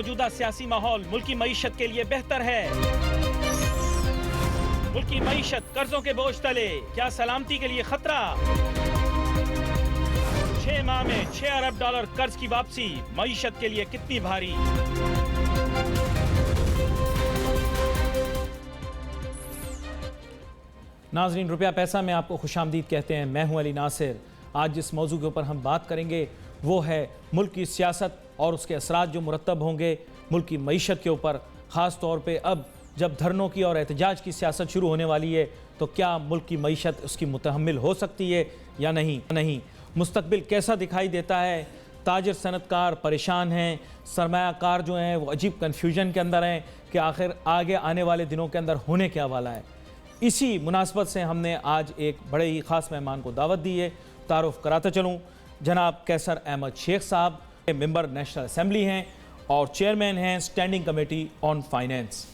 मौजूदा सियासी माहौल मुल्क की मईशत के लिए बेहतर है? मुल्क की मईशत कर्जों के बोझ तले, क्या सलामती के लिए खतरा? 6 माह में 6 अरब डॉलर कर्ज की वापसी मईशत के लिए कितनी भारी? नाजरीन, रुपया पैसा में आपको खुशामदीद कहते हैं। मैं हूं अली नासिर। आज जिस मौजू के ऊपर हम बात करेंगे वो है मुल्क की सियासत और उसके असरात जो मुरतब होंगे मुल्क की मईशत के ऊपर। ख़ास तौर पे अब जब धरनों की और एहतजाज की सियासत शुरू होने वाली है तो क्या मुल्क की मईशत उसकी मुतहम्मिल हो सकती है या नहीं। मुस्तकबिल कैसा दिखाई देता है? ताजिर सनतकार परेशान हैं, सरमायाकार जो हैं वो अजीब कन्फ्यूजन के अंदर हैं कि आखिर आगे आने वाले दिनों के अंदर होने क्या वाला है। इसी मुनासबत से हमने आज एक बड़े ही ख़ास मेहमान को दावत दी है। तारुफ कराता चलूँ, जनाब कैसर अहमद शेख साहब मेंबर नेशनल असेंबली हैं और चेयरमैन हैं standing committee on finance.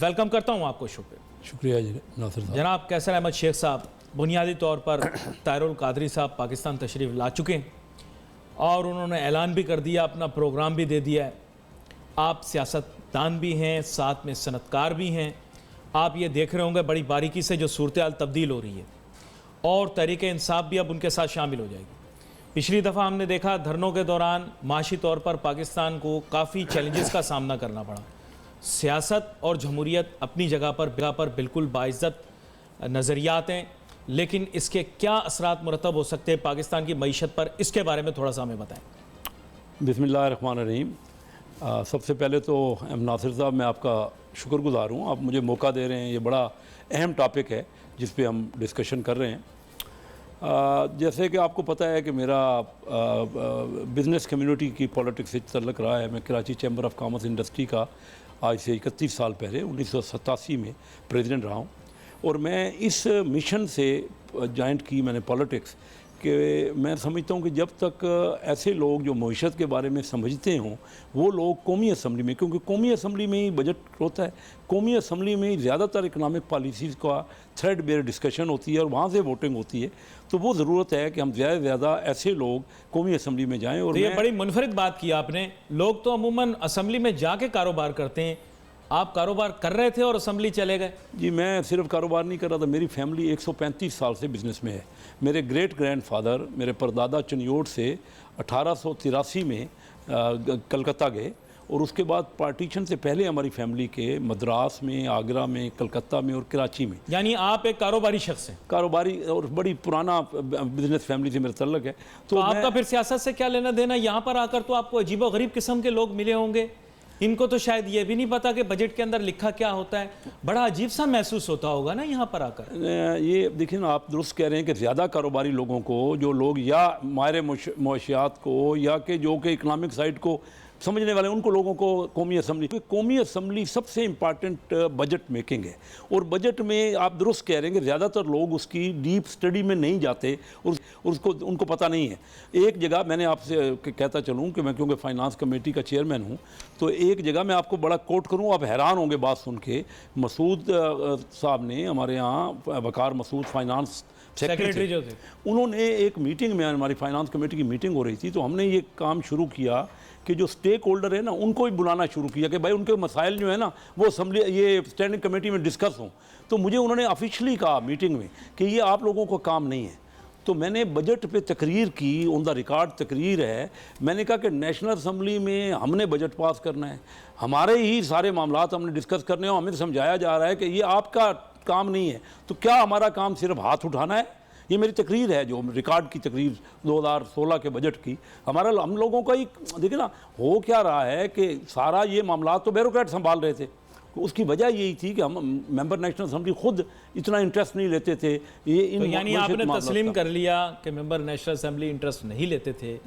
Welcome करता हूँ आपको। शुक्रिया जी नासिर साहब। जनाब कैसर अहमद शेख साहब, बुनियादी तौर पर ताहिरुल कादरी साहब पाकिस्तान तशरीफ़ ला चुके हैं और उन्होंने ऐलान भी कर दिया, अपना प्रोग्राम भी दे दिया है। आप सियासतदान भी हैं, साथ में सनतकार भी हैं। आप ये देख रहे होंगे बड़ी बारीकी से जो सूरत हाल तब्दील हो रही है और तहरीक इंसाफ भी अब उनके साथ शामिल हो जाएगी। पिछली दफ़ा हमने देखा धरनों के दौरान माशी तौर पर पाकिस्तान को काफ़ी चैलेंजेस का सामना करना पड़ा। सियासत और जमहूरियत अपनी जगह पर बिल्कुल बाइज़्ज़त नज़रियात हैं, लेकिन इसके क्या असरात मुरतब हो सकते हैं पाकिस्तान की मईशत पर, इसके बारे में थोड़ा सा हमें बताएं। बिस्मिल्लाहिर्रहमानिर्रहीम। सबसे पहले तो नासिर साहब मैं आपका शुक्रगुज़ार हूँ, आप मुझे मौका दे रहे हैं। ये बड़ा अहम टॉपिक है जिस पे हम डिस्कशन कर रहे हैं। जैसे कि आपको पता है कि मेरा बिज़नेस कम्युनिटी की पॉलिटिक्स से तल्लुक़ रहा है। मैं Karachi chamber of commerce industry का आज से 31 साल पहले 1987 में प्रेसिडेंट रहा हूँ और मैं इस मिशन से जॉइंट की मैंने पॉलिटिक्स कि मैं समझता हूँ कि जब तक ऐसे लोग जो मईशत के बारे में समझते हों वो लोग कौमी असम्बली में, क्योंकि कौमी असम्बली में ही बजट होता है, कौमी असम्बली में ही ज़्यादातर इकनॉमिक पॉलिसीज़ का थ्रेड बेयर डिस्कशन होती है और वहाँ से वोटिंग होती है। तो वो ज़रूरत है कि हम ज़्यादा से ज़्यादा ऐसे लोग कौमी असम्बली में जाएँ। और तो ये बड़ी मुनफरिद बात की आपने। लोग तो अमूमन असम्बली में जाके कारोबार करते हैं, आप कारोबार कर रहे थे और असम्बली चले गए। जी, मैं सिर्फ कारोबार नहीं कर रहा था, मेरी फैमिली 135 साल से बिज़नेस में है। मेरे ग्रेट ग्रैंडफादर, मेरे परदादा चनियोट से 1883 में कलकत्ता गए और उसके बाद पार्टीशन से पहले हमारी फैमिली के मद्रास में, आगरा में, कलकत्ता में और कराची में। यानी आप एक कारोबारी शख्स हैं। कारोबारी और बड़ी पुराना बिजनेस फैमिली से मेरा तल्लुक़ है। तो आपका फिर सियासत से क्या लेना देना? यहाँ पर आकर तो आपको अजीब व गरीब किस्म के लोग मिले होंगे, इनको तो शायद ये भी नहीं पता कि बजट के अंदर लिखा क्या होता है। बड़ा अजीब सा महसूस होता होगा ना यहाँ पर आकर। ये देखिए ना, आप दुरुस्त कह रहे हैं कि ज़्यादा कारोबारी लोगों को, जो लोग या माहिर मुआशियात को या कि जो कि इकनॉमिक साइड को समझने वाले, उनको लोगों को कौमी असम्बली सबसे इम्पॉर्टेंट बजट मेकिंग है। और बजट में आप दुरुस्त कह रहे हैं कि ज़्यादातर लोग उसकी डीप स्टडी में नहीं जाते और उसको उनको पता नहीं है। एक जगह मैंने आपसे कहता चलूँ कि मैं क्योंकि फाइनेंस कमेटी का चेयरमैन हूँ, तो एक जगह मैं आपको बड़ा कोट करूँ, आप हैरान होंगे बात सुन के। मसूद साहब ने, हमारे यहाँ वकार मसूद फाइनेंस सेक्रेटरी जो थे, उन्होंने एक मीटिंग में, हमारी फाइनेंस कमेटी की मीटिंग हो रही थी, तो हमने ये काम शुरू किया कि जो स्टेक होल्डर है ना उनको भी बुलाना शुरू किया कि भाई उनके मसाइल जो है ना वो असम्बली, ये स्टैंडिंग कमेटी में डिस्कस हों। तो मुझे उन्होंने ऑफिशियली कहा मीटिंग में कि ये आप लोगों को काम नहीं है। तो मैंने बजट पे तकरीर की, ऑन द रिकॉर्ड तकरीर है। मैंने कहा कि नेशनल असम्बली में हमने बजट पास करना है, हमारे ही सारे मामलात हमने डिस्कस करने हैं, हमें समझाया जा रहा है कि ये आपका काम नहीं है। तो क्या हमारा काम सिर्फ हाथ उठाना है? ये मेरी तकरीर है, जो रिकॉर्ड की तकरीर 2016 के बजट की। हम लोगों का ही देखिए ना, हो क्या रहा है कि सारा ये मामला तो ब्यूरोक्रेट संभाल रहे थे। उसकी वजह यही थी कि हम मेंबर नेशनल असम्बली खुद इतना इंटरेस्ट नहीं लेते थे। ये तो यानी आपने तस्लीम कर लिया कि मेंबर नेशनल असम्बली इंटरेस्ट नहीं लेते थे,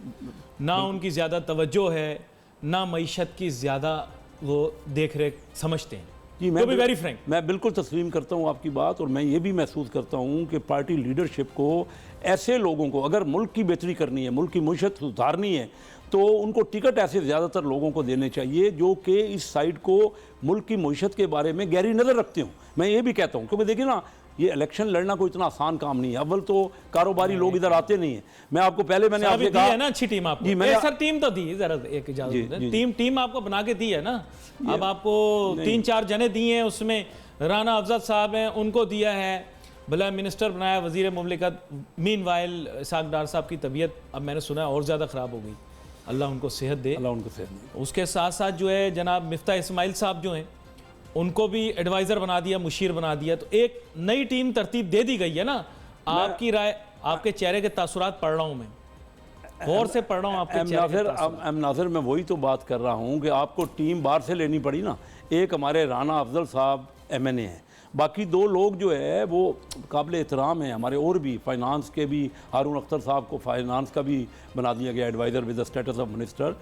ना उनकी ज़्यादा तवज्जो है, ना मईशत की ज़्यादा वो देख रेख समझते हैं। जी, मैं बिल्कुल तस्लीम करता हूँ आपकी बात। और मैं ये भी महसूस करता हूँ कि पार्टी लीडरशिप को ऐसे लोगों को, अगर मुल्क की बेहतरी करनी है, मुल्क की मईशत सुधारनी है, तो उनको टिकट ऐसे ज़्यादातर लोगों को देने चाहिए जो कि इस साइड को, मुल्क की मईशत के बारे में गहरी नज़र रखते हों। मैं ये भी कहता हूँ, क्योंकि देखिए ना, ये इलेक्शन लड़ना कोई इतना आसान काम नहीं है। अव्वल तो कारोबारी लोग इधर आते नहीं है। मैं आपको पहले मैंने आपसे कहा है ना अच्छी टीम आपको। जी, मैंने सर टीम तो दी, जरा एक इजाजत दें। टीम आपको बना के दी है ना। अब आपको 3-4 जने दिए हैं, उसमें राना अफजल साहब हैं, उनको दिया है, भला मिनिस्टर बनाया, वजीर मुमलिकत। मीनवाइल इसाक डार साहब की तबीयत अब मैंने सुना और ज़्यादा ख़राब हो गई, अल्लाह उनको सेहत दे। अल्लाह उनको सेहत दे। उसके साथ साथ जो है जनाब मिफ्ता इस्माइल साहब जो हैं, उनको भी एडवाइज़र बना दिया, मुशीर बना दिया। तो एक नई टीम तरतीब दे दी गई है ना। आपकी राय, आपके चेहरे के तासुरात पढ़ रहा हूँ मैं, गौर से पढ़ रहा हूँ आपके चेहरे के तासुरात। नासिर, मैं वही तो बात कर रहा हूँ कि आपको टीम बाहर से लेनी पड़ी ना। एक हमारे राना अफजल साहब MNA हैं, बाकी 2 लोग जो है वो काबिल एहतराम हैं हमारे। और भी फाइनेंस के भी हारून अख्तर साहब को फाइनेंस का भी बना दिया गया adviser with the status of minister.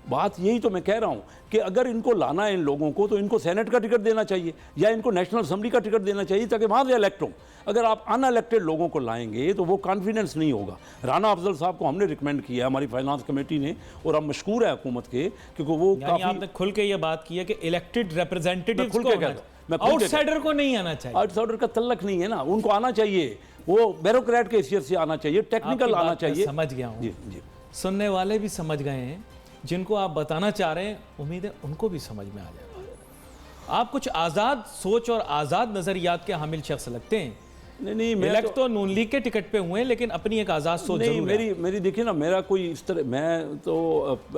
बात यही तो मैं कह रहा हूँ कि अगर इनको लाना है इन लोगों को तो इनको सेनेट का टिकट देना चाहिए या इनको नेशनल असम्बली का टिकट देना चाहिए ताकि वहाँ से इलेक्ट हों। अगर आप अनइलेक्टेड लोगों को लाएंगे तो वो कॉन्फिडेंस नहीं होगा। राना अफजल साहब को हमने रिकमेंड किया है हमारी फाइनेंस कमेटी ने, और हम मशकूर है हुकूमत के, क्योंकि वो काफ़ी आपने खुल के ये बात की है कि इलेक्टेड रिप्रेजेंटेटिव्स खुल को, के कहता हूं, आउटसाइडर को नहीं आना चाहिए। आउटसाइडर का तल्लक नहीं है ना, उनको आना चाहिए, वो ब्यूरोक्रेट के हैसियत से आना चाहिए, टेक्निकल आना चाहिए। समझ गया हूँ जी जी। सुनने वाले भी समझ गए हैं, जिनको आप बताना चाह रहे हैं उम्मीद है उनको भी समझ में आ जाएगा। आप कुछ आज़ाद सोच और आज़ाद नज़रियात के हामिल शख्स लगते हैं। नहीं, मैं इलेक्ट तो नून लीग के टिकट पे हुए हैं, लेकिन अपनी एक आज़ाद सोच नहीं, जरूर है। मेरी देखिए ना, मेरा कोई इस तरह, मैं तो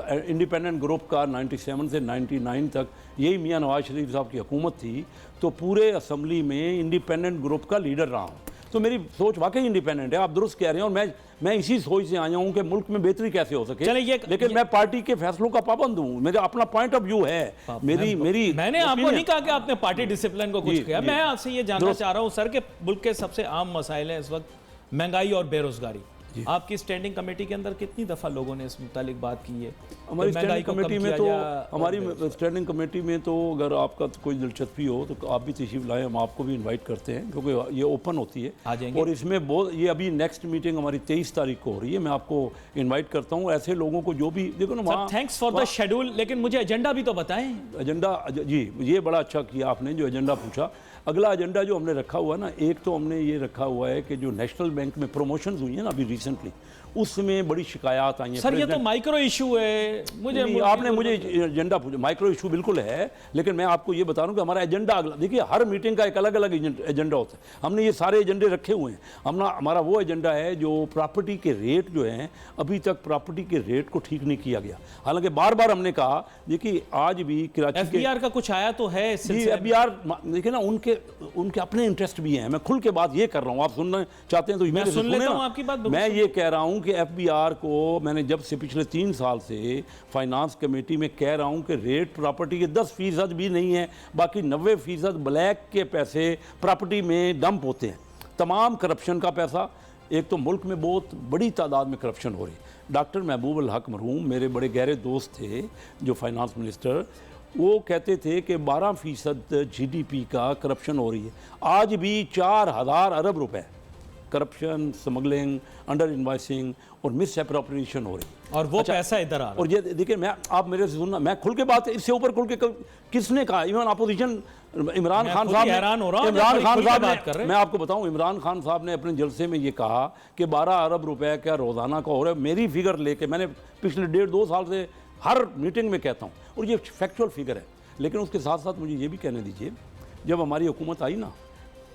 इंडिपेंडेंट ग्रुप का 97 से 99 तक, यही मियां नवाज शरीफ साहब की हुकूमत थी, तो पूरे असम्बली में इंडिपेंडेंट ग्रुप का लीडर रहा हूँ। तो मेरी सोच वाकई इंडिपेंडेंट है, आप दुरुस्त कह रहे हैं। और मैं इसी सोच से आया हूँ कि मुल्क में बेहतरी कैसे हो सके। लेकिन मैं पार्टी के फैसलों का पाबंद हूँ, मेरा अपना पॉइंट ऑफ व्यू है। मैंने आपको नहीं कहा कि आपने पार्टी डिसिप्लिन को कुछ किया। मैं आपसे ये जानना चाह रहा हूँ सर कि मुल्क के सबसे आम मसाइल हैं इस वक्त महंगाई और बेरोजगारी। आपकी स्टैंडिंग कमेटी के अंदर कितनी दफ़ा लोगों ने इस मुतालिक बात की है? हमारी स्टैंडिंग कमेटी में तो हमारी स्टैंडिंग कमेटी में तो अगर आपका कोई दिलचस्पी हो तो आप भी तशरीफ लाएं, हम आपको भी इनवाइट करते हैं, क्योंकि ये ओपन होती है। और इसमें बहुत, ये अभी नेक्स्ट मीटिंग हमारी 23 तारीख को हो रही है, मैं आपको इन्वाइट करता हूँ। ऐसे लोगों को जो भी देखो ना वहाँ। थैंक्स फॉर द शेड्यूल, लेकिन मुझे एजेंडा भी तो बताएं। एजेंडा, जी ये बड़ा अच्छा किया आपने जो एजेंडा पूछा। अगला एजेंडा जो हमने रखा हुआ है ना, एक तो हमने ये रखा हुआ है कि जो नेशनल बैंक में प्रमोशंस हुई है ना अभी रिसेंटली, उसमें बड़ी शिकायत आई है। सर ये तो माइक्रो इशू है। आपने मुझे एजेंडा पूछा, माइक्रो इशू बिल्कुल है, लेकिन मैं आपको ये बता रहा हूँ कि हमारा एजेंडा अगला, देखिए हर मीटिंग का एक अलग अलग एजेंडा होता है। हमने ये सारे एजेंडे रखे हुए हैं। हमारा वो एजेंडा है जो प्रॉपर्टी के रेट जो हैं, अभी तक प्रॉपर्टी के रेट को ठीक नहीं किया गया। हालांकि बार बार हमने कहा, देखिए आज भी कराची FBR का कुछ आया तो है। FBR देखिए ना, उनके अपने इंटरेस्ट भी हैं। मैं खुल के बात ये कर रहा हूँ, आप सुनना चाहते हैं तो मैं सुन लेता हूँ आपकी बात। मैं ये कह रहा हूँ कि FBR को मैंने जब से पिछले 3 साल से फाइनेंस कमेटी में कह रहा हूँ कि रेट प्रॉपर्टी के 10% भी नहीं है, बाकी 90% ब्लैक के पैसे प्रॉपर्टी में डंप होते हैं। तमाम करप्शन का पैसा, एक तो मुल्क में बहुत बड़ी तादाद में करप्शन हो रही है। डॉक्टर महबूब अल हक मरहूम मेरे बड़े गहरे दोस्त थे जो फाइनेंस मिनिस्टर, वो कहते थे कि 12% GDP का करप्शन हो रही है। आज भी 4000 अरब रुपए करप्शन, स्मगलिंग, अंडर इन्वाइसिंग और मिस एप्रोप्रिएशन हो रही है। और वो पैसा इधर आ रहा है। और ये देखिए, आप मेरे से सुनना, मैं खुल के बात, इससे ऊपर खुल के किसने कहा? इवन अपोजिशन इमरान खान साहब ने, मैं आपको बताऊं, इमरान खान साहब ने अपने जलसे में ये कहा कि 12 अरब रुपए का रोजाना का हो रहा है। मेरी फिगर लेके मैंने पिछले 1.5-2 साल से हर मीटिंग में कहता हूँ, और ये फैक्चुअल फिगर है। लेकिन उसके साथ साथ मुझे ये भी कहने दीजिए, जब हमारी हुकूमत आई ना,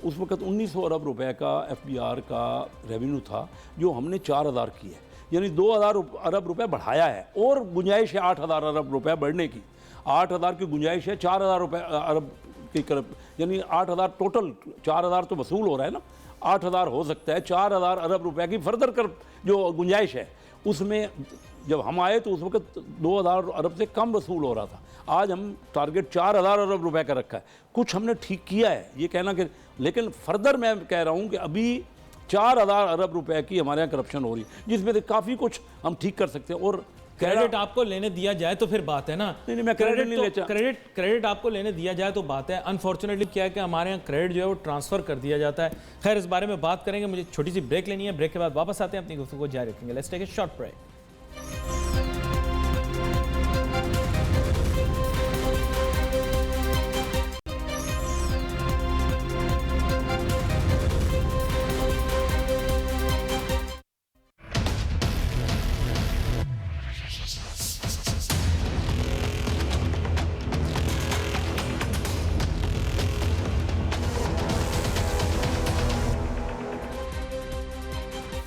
उस वक्त 1900 अरब रुपए का FBR का रेवेन्यू था, जो हमने 4000 की है, यानी 2000 अरब रुपए बढ़ाया है। और गुंजाइश है 8000 अरब रुपए बढ़ने की। 8000 की गुंजाइश है, 4000 रुपए अरब की करब, यानी 8000 टोटल, 4000 तो वसूल हो रहा है ना, 8000 हो सकता है। 4000 अरब रुपए की फर्दर कर जो गुंजाइश है, उसमें जब हम आए तो उस वक्त 2000 अरब से कम वसूल हो रहा था। आज हम टारगेट 4000 अरब रुपए का रखा है। कुछ हमने ठीक किया है, ये कहना कि, लेकिन फर्दर मैं कह रहा हूँ कि अभी 4000 अरब रुपए की हमारे यहाँ करप्शन हो रही है, जिसमें से काफ़ी कुछ हम ठीक कर सकते हैं। और क्रेडिट आपको लेने दिया जाए तो फिर बात है ना। नहीं, मैं क्रेडिट नहीं लेता। क्रेडिट आपको लेने दिया जाए तो बात है। अनफॉर्चुनेटली क्या है कि हमारे यहाँ क्रेडिट जो है वो ट्रांसफर कर दिया जाता है। खैर, इस बारे में बात करेंगे। मुझे छोटी सी ब्रेक लेनी है, ब्रेक के बाद वापस आते हैं, अपनी गुफ्तगू को जारी रखेंगे। Let's take a short break.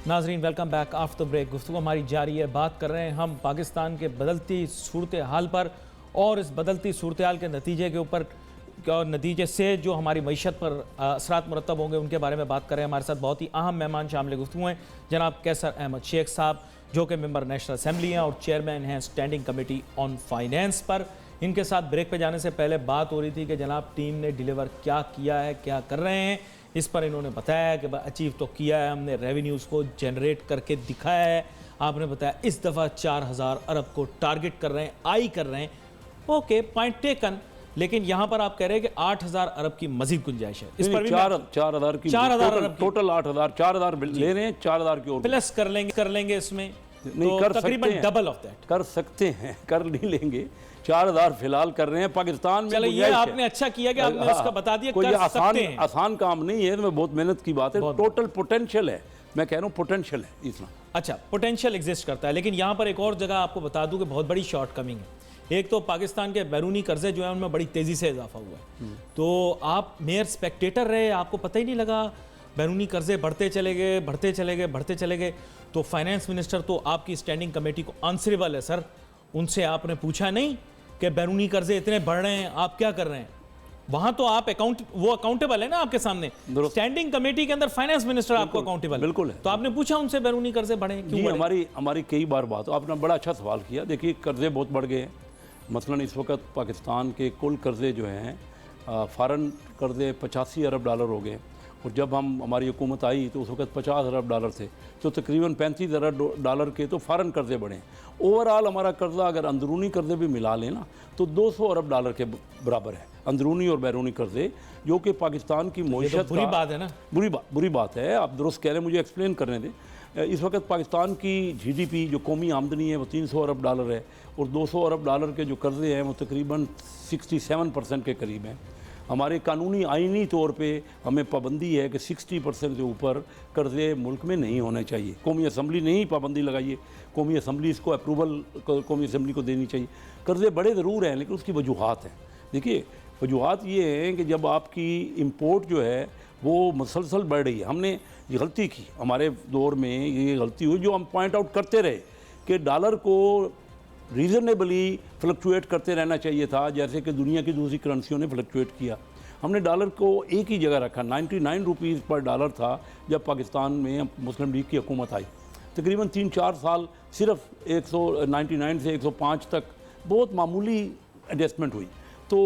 नाजरीन वेलकम बैक आफ्टर ब्रेक। गुफ्तगू हमारी जारी है। बात कर रहे हैं हम पाकिस्तान के बदलती सूरत हाल पर और इस बदलती सूरत हाल के नतीजे के ऊपर और नतीजे से जो हमारी मईशत पर असरात मुरतब होंगे उनके बारे में बात कर रहे हैं। हमारे साथ बहुत ही अहम मेहमान शामिल गुफ्तगू हैं। जनाब कैसर अहमद शेख साहब जो कि मेंबर नेशनल असम्बली हैं और चेयरमैन हैं स्टैंडिंग कमेटी ऑन फाइनेंस पर। इनके साथ ब्रेक पे जाने से पहले बात हो रही थी कि जनाब टीम ने डिलीवर क्या किया है, क्या कर रहे हैं। इस पर इन्होंने बताया कि अचीव तो किया है, हमने रेवेन्यूज़ को जनरेट करके दिखाया है। आपने बताया इस दफ़ा 4000 अरब को टारगेट कर रहे हैं, आई कर रहे हैं। Okay, point taken. लेकिन यहाँ पर आप कह रहे हैं कि 8000 अरब की मजीद गुंजाइश है। इस पर भी 4000 की 4000 अरब टोटल 8000 4000 ले रहे हैं, 4000 की और प्लस कर लेंगे इसमें नहीं तो कर तकरीबन सकते हैं, डबल ऑफ दैट कर सकते हैं, कर नहीं लेंगे। 4000 फिलहाल कर रहे हैं पाकिस्तान में। चलो ये आपने अच्छा किया कि आपने उसका बता दिया। कोई कर सकते हैं। आसान काम नहीं है, इसमें बहुत मेहनत की बात है। टोटल पोटेंशियल है, मैं कह रहा हूँ पोटेंशियल है इतना। अच्छा, पोटेंशियल एग्जिस्ट करता है। लेकिन यहाँ पर एक और जगह आपको बता दूं कि बहुत बड़ी शॉर्ट कमिंग है। एक तो पाकिस्तान के बैरूनी कर्जे जो है उनमें बड़ी तेज़ी से इजाफा हुआ है। तो आप मेयर स्पेक्टेटर रहे, आपको पता ही नहीं लगा। बैरूनी कर्जे बढ़ते चले गए, बढ़ते चले गए, बढ़ते चले गए। तो फाइनेंस मिनिस्टर तो आपकी स्टैंडिंग कमेटी को आंसरेबल है सर। उनसे आपने पूछा नहीं कि बैरूनी कर्जे इतने बढ़ रहे हैं, आप क्या कर रहे हैं? वहां तो आप अकाउंटेबल है ना आपके सामने। स्टैंडिंग कमेटी के अंदर फाइनेंस मिनिस्टर आपको अकाउंटेबल बिल्कुल है। तो आपने पूछा उनसे बैरूनी कर्जे बढ़े क्यों? हमारी कई बार बात, आपने बड़ा अच्छा सवाल किया। देखिए कर्जे बहुत बढ़ गए हैं। मसलन इस वक्त पाकिस्तान के कुल कर्जे जो हैं फ़ॉरेन कर्जे 85 अरब डॉलर हो गए। और जब हमारी हुकूमत आई तो उस वक्त 50 अरब डॉलर थे, तो तकरीबन 35 अरब डॉलर के तो फ़ॉरेन कर्जे बढ़े। ओवरऑल हमारा कर्जा अगर अंदरूनी कर्जे भी मिला लें ना तो 200 अरब डॉलर के बराबर है, अंदरूनी और बैरूनी कर्जे, जो कि पाकिस्तान की मईशत बुरी बात है ना। बुरी बात है। आप दुरुस्त कह रहे हैं, मुझे एक्सप्लेन करने दें। इस वक्त पाकिस्तान की GDP जो कौमी आमदनी है वो 300 अरब डॉलर है और 200 अरब डॉलर के जो कर्जे हैं वो तकरीबन 67% के करीब हैं। हमारे कानूनी आइनी तौर पे हमें पाबंदी है कि 60% से ऊपर कर्जे मुल्क में नहीं होने चाहिए। कौमी असम्बली ने ही पाबंदी लगाई है, कौमी असम्बली इसको अप्रूवल कौमी असम्बली को देनी चाहिए। कर्जे बड़े ज़रूर हैं लेकिन उसकी वजूहात हैं। देखिए वजूहात ये हैं कि जब आपकी इम्पोर्ट जो है वो मुसलसल बढ़ रही है। हमने ये गलती की, हमारे दौर में ये गलती हुई जो हम पॉइंट आउट करते रहे कि डॉलर को रीज़नेबली फ्लक्चुएट करते रहना चाहिए था, जैसे कि दुनिया की दूसरी करेंसियों ने फ्लक्चुएट किया। हमने डॉलर को एक ही जगह रखा। 99 रुपीज़ पर डॉलर था जब पाकिस्तान में मुस्लिम लीग की हुकूमत आई। तकरीबन 3-4 साल सिर्फ 199 से 105 तक बहुत मामूली एडजस्टमेंट हुई। तो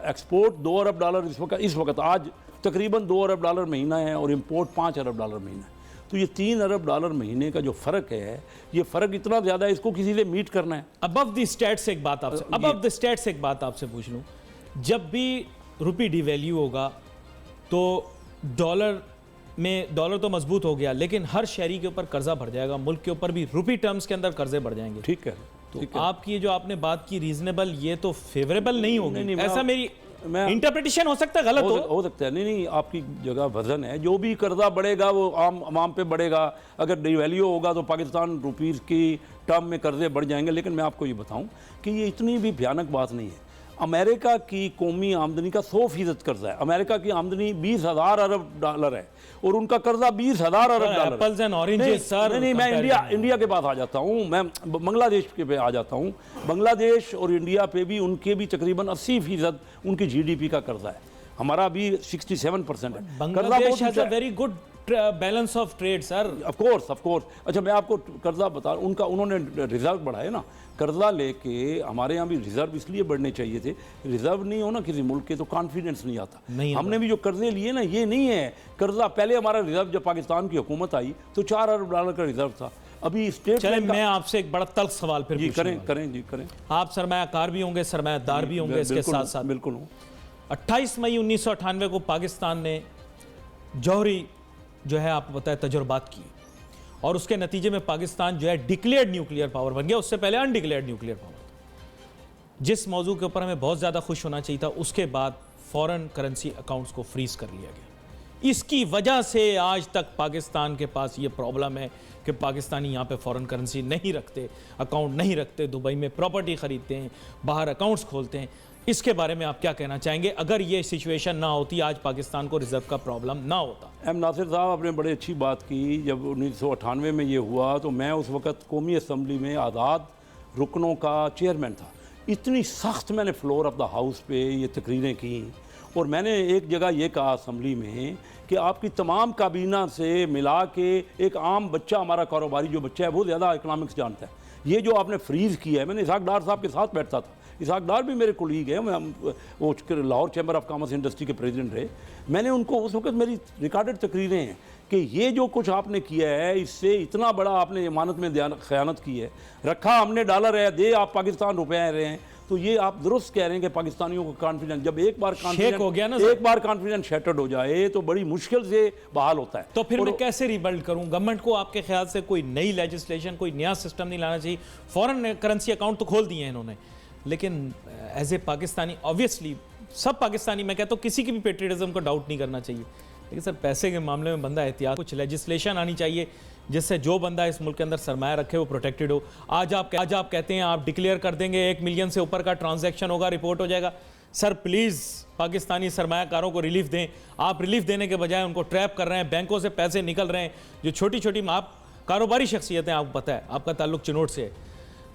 एक्सपोर्ट 2 अरब डॉलर इस वक्त आज तकरीबन 2 अरब डॉलर महीना है और इम्पोर्ट 5 अरब डॉलर महीना है। तो ये 3 अरब डॉलर महीने का जो फ़र्क है, ये फ़र्क इतना ज़्यादा है, इसको किसी से मीट करना है। अबव द स्टैट्स एक बात आपसे पूछ लूँ, जब भी रुपी डिवैल्यू होगा तो डॉलर तो मजबूत हो गया, लेकिन हर शहरी के ऊपर कर्जा बढ़ जाएगा, मुल्क के ऊपर भी रुपी टर्म्स के अंदर कर्जे बढ़ जाएंगे। ठीक है, तो आपकी जो आपने बात की रीजनेबल, ये तो फेवरेबल नहीं होगी। ऐसा मेरी इंटरप्रिटेशन हो सकता है, गलत हो सकता है। नहीं, आपकी जगह वजन है। जो भी कर्जा बढ़ेगा वो आम पे बढ़ेगा। अगर डिवैल्यू होगा तो पाकिस्तान रुपीज़ की टर्म में कर्जे बढ़ जाएंगे। लेकिन मैं आपको ये बताऊं कि ये इतनी भी भयानक बात नहीं है। अमेरिका की कौमी आमदनी का 100% कर्जा है। अमेरिका की आमदनी 20,000 अरब डॉलर है और उनका कर्जा 20,000 अरब dollar. Apples and oranges sir. नहीं, मैं इंडिया के पास आ जाता हूँ, मैं बांग्लादेश के पे आ जाता हूँ। बांग्लादेश और इंडिया पे भी उनके भी तकरीबन 80% उनकी GDP का कर्जा है। हमारा भी 67% है। Bangladesh has a very good balance of trade sir. Of course. अच्छा, मैं आपको कर्जा बता, उन्होंने रिजर्व बढ़ाए ना। कर्जा लेके हमारे यहाँ भी रिजर्व इसलिए बढ़ने चाहिए थे। रिजर्व नहीं हो ना किसी मुल्क के तो कॉन्फिडेंस नहीं आता। हमने भी जो कर्जे लिए ना, ये नहीं है कर्जा। पहले हमारा रिजर्व जब पाकिस्तान की हुकूमत आई तो 4 अरब डॉलर का रिजर्व था। अभी स्टेट मैं आपसे एक बड़ा तल्ख सवाल फिर करें। आप सरमायाकार भी होंगे, सरमायादार भी होंगे इसके साथ साथ। बिल्कुल हूँ। 28 मई 1998 को पाकिस्तान ने जौहरी जो है आपको पता है तजुर्बात की और उसके नतीजे में पाकिस्तान जो है डिक्लेयर्ड न्यूक्लियर पावर बन गया। उससे पहले अनडिक्लेयर्ड न्यूक्लियर पावर। जिस मौजू के ऊपर हमें बहुत ज़्यादा खुश होना चाहिए था, उसके बाद फॉरेन करेंसी अकाउंट्स को फ्रीज कर लिया गया। इसकी वजह से आज तक पाकिस्तान के पास ये प्रॉब्लम है कि पाकिस्तानी यहाँ पे फॉरेन करेंसी नहीं रखते, अकाउंट नहीं रखते, दुबई में प्रॉपर्टी ख़रीदते हैं, बाहर अकाउंट्स खोलते हैं। इसके बारे में आप क्या कहना चाहेंगे? अगर ये सिचुएशन ना होती, आज पाकिस्तान को रिजर्व का प्रॉब्लम ना होता। एम नासिर साहब, आपने बड़ी अच्छी बात की। जब 1998 में ये हुआ तो मैं उस वक़्त कौमी असम्बली में आज़ाद रुकनों का चेयरमैन था। इतनी सख्त मैंने फ्लोर ऑफ द हाउस पे ये तकरीरें की और मैंने एक जगह ये कहा असम्बली में कि आपकी तमाम काबीना से मिला के एक आम बच्चा, हमारा कारोबारी जो बच्चा है वो ज़्यादा इकनॉमिक्स जानता है। ये जो आपने फ्रीज़ किया है, मैंने इसहाक डार साहब के साथ बैठता था, इसहाक डार भी मेरे कोलीग हैं, वो Lahore chamber of commerce industry के प्रेसिडेंट रहे। मैंने उनको उस वक्त मेरी रिकॉर्डेड तकरीरें हैं कि ये जो कुछ आपने किया है इससे इतना बड़ा आपने इमानत में ख़यानत की है, रखा हमने डॉलर है, दे आप पाकिस्तान रुपये रहे हैं। तो ये आप दुरुस्त कह रहे हैं कि पाकिस्तानियों को कॉन्फिडेंस, जब एक बार कॉन्फिडेंस हो गया ना, एक बार कॉन्फिडेंस शैटर्ड हो जाए तो बड़ी मुश्किल से बहाल होता है। तो फिर मैं कैसे रिबिल्ड करूं? गवर्नमेंट को आपके ख्याल से कोई नई लेजिस्लेशन, कोई नया सिस्टम नहीं लाना चाहिए? फॉरेन करेंसी अकाउंट तो खोल दिए हैं इन्होंने, लेकिन एज ए पाकिस्तानी, ऑब्वियसली सब पाकिस्तानी, मैं कहता हूँ किसी की भी पेट्रियटिज्म को डाउट नहीं करना चाहिए, लेकिन सर पैसे के मामले में बंदा एहतियात, कुछ लेजिस्लेशन आनी चाहिए जिससे जो बंदा इस मुल्क के अंदर सरमाया रखे वो प्रोटेक्टेड हो। आज आप कहते हैं आप डिक्लेयर कर देंगे 1 मिलियन से ऊपर का ट्रांजैक्शन होगा, रिपोर्ट हो जाएगा। सर प्लीज़ पाकिस्तानी सरमायाकारों को रिलीफ दें। आप रिलीफ देने के बजाय उनको ट्रैप कर रहे हैं, बैंकों से पैसे निकल रहे हैं। जो छोटी छोटी आप कारोबारी शख्सियतें, आपको पता है आपका ताल्लुक चिनोट से है,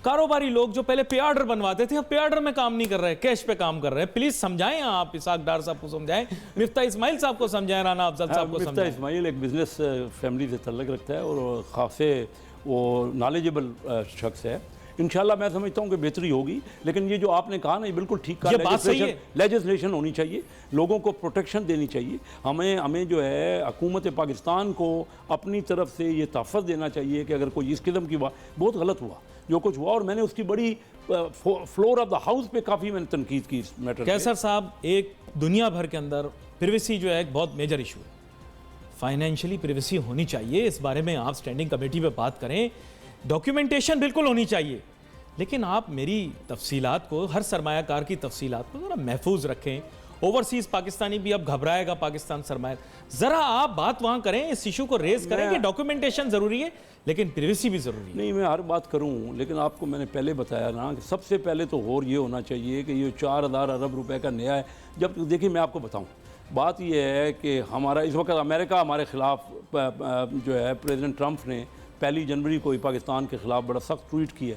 कारोबारी लोग जो पहले पे ऑर्डर बनवाते थे अब पे ऑर्डर में काम नहीं कर रहे, कैश पे काम कर रहे हैं। प्लीज समझाएं, आप इसहाक डार साहब को समझाएं, मिफ्ता इस्माइल साहब को समझाएं, राना अफजल साहब को समझाएं। मिफ्ता इस्माइल एक बिजनेस फैमिली से तल्लुक़ रखता है और खासे वो नॉलेजेबल शख्स है। इंशाल्लाह मैं समझता हूँ कि बेहतरी होगी। लेकिन ये जो आपने कहा ना, ये बिल्कुल ठीक कहा, लेजिस्लेशन होनी चाहिए, लोगों को प्रोटेक्शन देनी चाहिए। हमें जो है हुकूमत पाकिस्तान को अपनी तरफ से ये तहफ़्फ़ुज़ देना चाहिए कि अगर कोई इस किस्म की बात, बहुत गलत हुआ जो कुछ हुआ, और मैंने उसकी बड़ी फ्लोर ऑफ द हाउस पे काफ़ी मैंने तनकीद की इस मैटर। कैसर साहब, एक दुनिया भर के अंदर प्रिवेसी जो है एक बहुत मेजर इशू है, फाइनेंशियली प्रिवेसी होनी चाहिए, इस बारे में आप स्टैंडिंग कमेटी पे बात करें, डॉक्यूमेंटेशन बिल्कुल होनी चाहिए, लेकिन आप मेरी तफसीलात को, हर सरमायाकार की तफसीलात को ज़रा महफूज रखें। ओवरसीज़ पाकिस्तानी भी अब घबराएगा पाकिस्तान सरमाया, ज़रा आप बात वहाँ करें, इस इशू को रेज करें कि डॉक्यूमेंटेशन ज़रूरी है लेकिन प्रिवेसी भी ज़रूरी है। नहीं, मैं हर बात करूँ, लेकिन आपको मैंने पहले बताया ना कि सबसे पहले तो और ये होना चाहिए कि ये 4000 अरब रुपए का नया है। जब देखिए मैं आपको बताऊँ, बात यह है कि हमारा इस वक्त अमेरिका हमारे ख़िलाफ़ जो है प्रेसिडेंट ट्रंप ने 1 जनवरी को ही पाकिस्तान के ख़िलाफ़ बड़ा सख्त ट्वीट किया।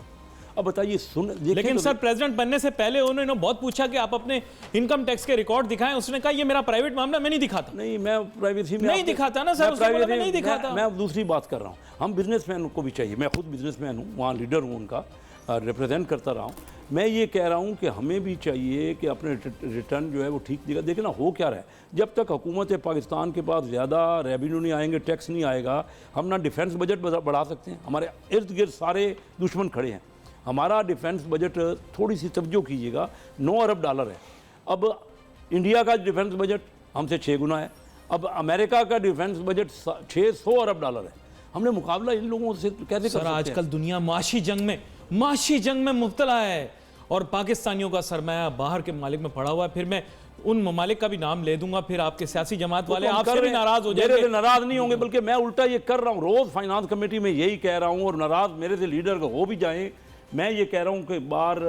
अब बताइए, लेकिन तो सर प्रेसिडेंट बनने से पहले उन्होंने बहुत पूछा कि आप अपने इनकम टैक्स के रिकॉर्ड दिखाएं, उसने कहा ये मेरा प्राइवेट मामला, मैं नहीं दिखाता। नहीं, मैं प्राइवेसी में नहीं दिखाता ना सर, उसने बोला मैं नहीं दिखाता। मैं दूसरी बात कर रहा हूँ, हम बिजनेसमैन को भी चाहिए, मैं खुद बिजनेसमैन हूँ, वहाँ लीडर हूँ, उनका रिप्रेजेंट करता रहा हूँ। मैं ये कह रहा हूँ कि हमें भी चाहिए कि अपने रिटर्न जो है वो ठीक दिखा। देखिए ना, हो क्या रहा है, जब तक हुकूमत पाकिस्तान के पास ज़्यादा रेवेन्यू नहीं आएंगे, टैक्स नहीं आएगा, हम ना डिफेंस बजट बढ़ा सकते हैं। हमारे इर्द गिर्द सारे दुश्मन खड़े हैं। हमारा डिफेंस बजट, थोड़ी सी तवज्जो कीजिएगा, 9 अरब डॉलर है। अब इंडिया का डिफेंस बजट हमसे 6 गुना है। अब अमेरिका का डिफेंस बजट 600 अरब डॉलर है। हमने मुकाबला इन लोगों से कैसे कर सकते हैं? आजकल दुनिया माशी जंग में मुब्तला है और पाकिस्तानियों का सरमाया बाहर के ममालिक में पड़ा हुआ है। फिर मैं उन ममालिक का भी नाम ले दूंगा, फिर आपके सियासी जमात वाले आपसे भी नाराज हो जाएंगे। मेरे से नाराज नहीं होंगे, बल्कि मैं उल्टा ये कर रहा हूँ, रोज फाइनेंस कमेटी में यही कह रहा हूँ, और नाराज मेरे से लीडर हो भी जाएं। मैं ये कह रहा हूँ कि बाहर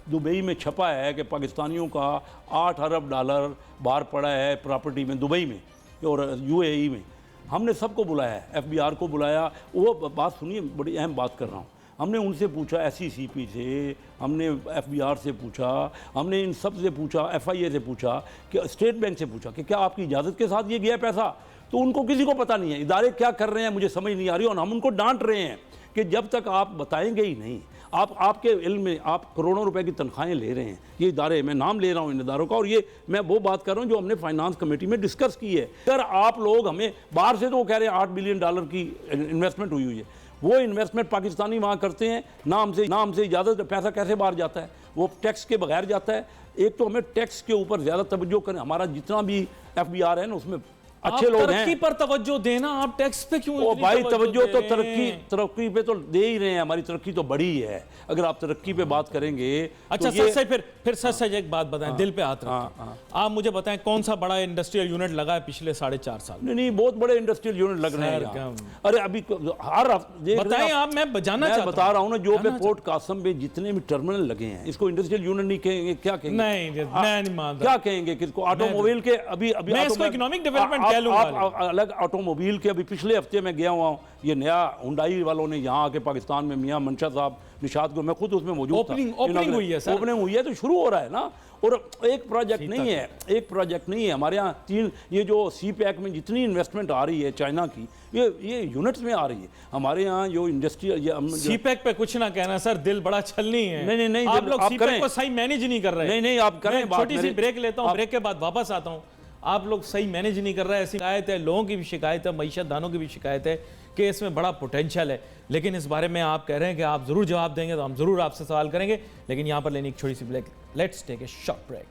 दुबई में छपा है कि पाकिस्तानियों का 8 अरब डॉलर बाहर पड़ा है प्रॉपर्टी में, दुबई में और UAE में। हमने सबको बुलाया है, FBR को बुलाया। वो बात सुनिए, बड़ी अहम बात कर रहा हूँ। हमने उनसे पूछा, SECP से, हमने FBR से पूछा, हमने इन सब से पूछा, FIA से पूछा, कि स्टेट बैंक से पूछा कि क्या आपकी इजाज़त के साथ ये गया पैसा? तो उनको किसी को पता नहीं है। इदारे क्या कर रहे हैं मुझे समझ नहीं आ रही, और हम उनको डांट रहे हैं कि जब तक आप बताएंगे ही नहीं, आपके इल्म में आप करोड़ों रुपए की तनख्वाहें ले रहे हैं ये इदारे, मैं नाम ले रहा हूँ इन इदारों का, और ये मैं वो बात कर रहा हूँ जो हमने फाइनेंस कमेटी में डिस्कस की है। अगर आप लोग हमें बाहर से, तो वो कह रहे हैं 8 बिलियन डॉलर की इन्वेस्टमेंट हुई है, वो इन्वेस्टमेंट पाकिस्तानी वहाँ करते हैं, नाम से इजाज़त, पैसा कैसे बाहर जाता है? वो टैक्स के बगैर जाता है। एक तो हमें टैक्स के ऊपर ज़्यादा तवज्जो करें। हमारा जितना भी FBR है ना, उसमें अच्छे लोग हैं। तरक्की पर तवज्जो देना, आप टैक्स पे क्यों ओ इतनी भाई तवज्जो तवज्जो तो दे रहे तरक्की हैं? तरक्की पे तो दे ही रहे हैं, हमारी तरक्की तो बड़ी है। अगर आप तरक्की पे बात करेंगे अच्छा तो सच से फिर सच सच एक बात बताएं, दिल पे हाथ रखें, आप मुझे बताएं कौन सा बड़ा इंडस्ट्रियल यूनिट लगा है पिछले 4.5 साल में? नहीं, बहुत बड़े इंडस्ट्रियल यूनिट लग रहे हैं यहाँ। अरे अभी हर देख रहे बताएं हैं आप, मैं जानना चाहता हूं। बता रहा हूँ ना, जो पे पोर्ट कासम में जितने भी टर्मिनल लगे हैं, इसको इंडस्ट्रियल यूनिट नहीं कहेंगे, क्या कहेंगे? नहीं, मैं नहीं मानता। क्या कहेंगे किसको? ऑटोमोबाइल के अभी मैं इसको इकोनॉमिक डेवलपमेंट कह लूंगा। अलग ऑटोमोबाइल के अभी पिछले हफ्ते में गया हुआ हूँ, ये नया हुंडई वालों ने यहाँ आके पाकिस्तान में मियां मंशा साहब निशात को, मैं खुद उसमें मौजूद था। ओपनिंग हुई है सर, ओपनिंग हुई है तो शुरू हो रहा है ना। और एक प्रोजेक्ट नहीं है, एक प्रोजेक्ट नहीं है हमारे यहाँ। तीन ये जो सी पैक में जितनी इन्वेस्टमेंट आ रही है चाइना की, ये यूनिट्स में आ रही है। हमारे यहाँ जो इंडस्ट्रियल सी पैक पे कुछ ना कहना सर, दिल बड़ा छलनी है। नहीं, आप लोग सी पैक को सही मैनेज नहीं कर रहे। नहीं, आप करें बात। छोटी सी ब्रेक लेता हूँ, ब्रेक के बाद वापस आता हूँ। आप लोग सही मैनेज नहीं कर रहे, ऐसी शिकायत है, लोगों की भी शिकायत है, मईशत दानों की भी शिकायत है कि इसमें बड़ा पोटेंशियल है। लेकिन इस बारे में आप कह रहे हैं कि आप जरूर जवाब देंगे, तो हम जरूर आपसे सवाल करेंगे। लेकिन यहाँ पर लेनी एक छोटी सी break. Let's take a short break.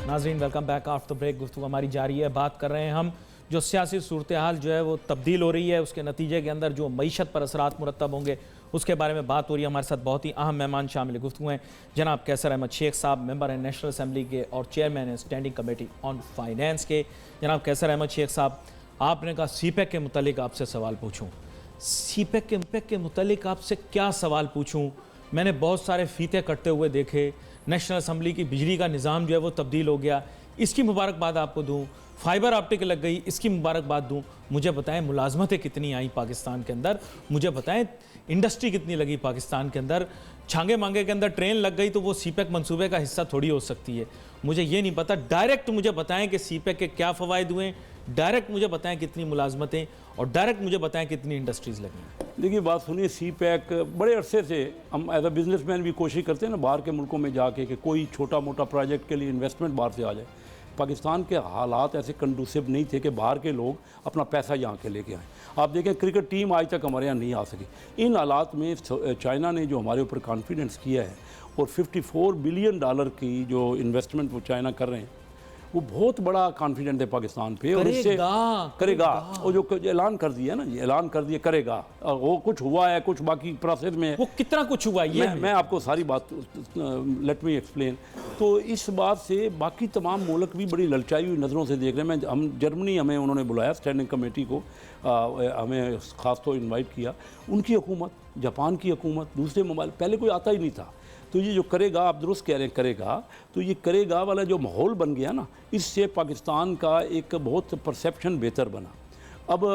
नाज़रीन वेलकम बैक आफ्टर ब्रेक। गुफ्तगू हमारी जारी है। बात कर रहे हैं हम जो सियासी सूरत हाल जो है वो तब्दील हो रही है, उसके नतीजे के अंदर जो मईशत पर असरात मुरतब होंगे उसके बारे में बात हो रही है। हमारे साथ बहुत ही अहम मेहमान शामिल गुफ्तगू हैं। जनाब कैसर अहमद शेख साहब, मेंबर हैं नेशनल असम्बली के और चेयरमैन हैं स्टैंडिंग कमेटी ऑन फाइनेंस के। जनाब कैसर अहमद शेख साहब, आपने कहा सी पैक के मुतालिक आपसे सवाल पूछूँ। सी पैक के मुतालिक आपसे क्या सवाल पूछूँ? मैंने बहुत सारे फीते कटते हुए देखे। नेशनल असम्बली की बिजली का निज़ाम जो है वो तब्दील हो गया, इसकी मुबारकबाद आपको दूं। फाइबर ऑप्टिक लग गई, इसकी मुबारकबाद दूं। मुझे बताएं मुलाजमतें कितनी आई पाकिस्तान के अंदर, मुझे बताएं इंडस्ट्री कितनी लगी पाकिस्तान के अंदर। छांगे मांगे के अंदर ट्रेन लग गई तो वो सी पैक मनसूबे का हिस्सा थोड़ी हो सकती है। मुझे ये नहीं पता। डायरेक्ट मुझे बताएं कि सी पैक के क्या फ़वाइद हुए, डायरेक्ट मुझे बताएं कितनी मुलाजमतें, और डायरेक्ट मुझे बताएं कितनी इंडस्ट्रीज़ लगी। देखिए बात सुनिए, सी पैक बड़े अरसे से हम एज अ बिजनेसमैन भी कोशिश करते हैं ना बाहर के मुल्कों में जाके कि कोई छोटा मोटा प्रोजेक्ट के लिए इन्वेस्टमेंट बाहर से आ जाए। पाकिस्तान के हालात ऐसे कंडूसिव नहीं थे कि बाहर के लोग अपना पैसा यहाँ के लेके आए। आप देखें क्रिकेट टीम आज तक हमारे यहाँ नहीं आ सकी। इन हालात में चाइना ने जो हमारे ऊपर कॉन्फिडेंस किया है और $54 बिलियन की जो इन्वेस्टमेंट वो चाइना कर रहे हैं, वो बहुत बड़ा कॉन्फिडेंट है पाकिस्तान पे। और इससे करेगा वो जो ऐलान कर दिया ना, ऐलान कर दिया करेगा। वो कुछ हुआ है, कुछ बाकी प्रोसेस में, वो कितना कुछ हुआ ये मैं आपको सारी बात लेट मी एक्सप्लेन। तो इस बात से बाकी तमाम मुल्क भी बड़ी ललचाई हुई नज़रों से देख रहे हैं। हम जर्मनी, हमें उन्होंने बुलाया स्टैंडिंग कमेटी को, हमें ख़ास तौर इन्वाइट किया। उनकी हुकूमत, जापान की हुकूमत, दूसरे मोबाइल, पहले कोई आता ही नहीं था। तो ये जो करेगा, आप दुरुस्त कह रहे हैं करेगा, तो ये करेगा वाला जो माहौल बन गया ना, इससे पाकिस्तान का एक बहुत परसेप्शन बेहतर बना। अब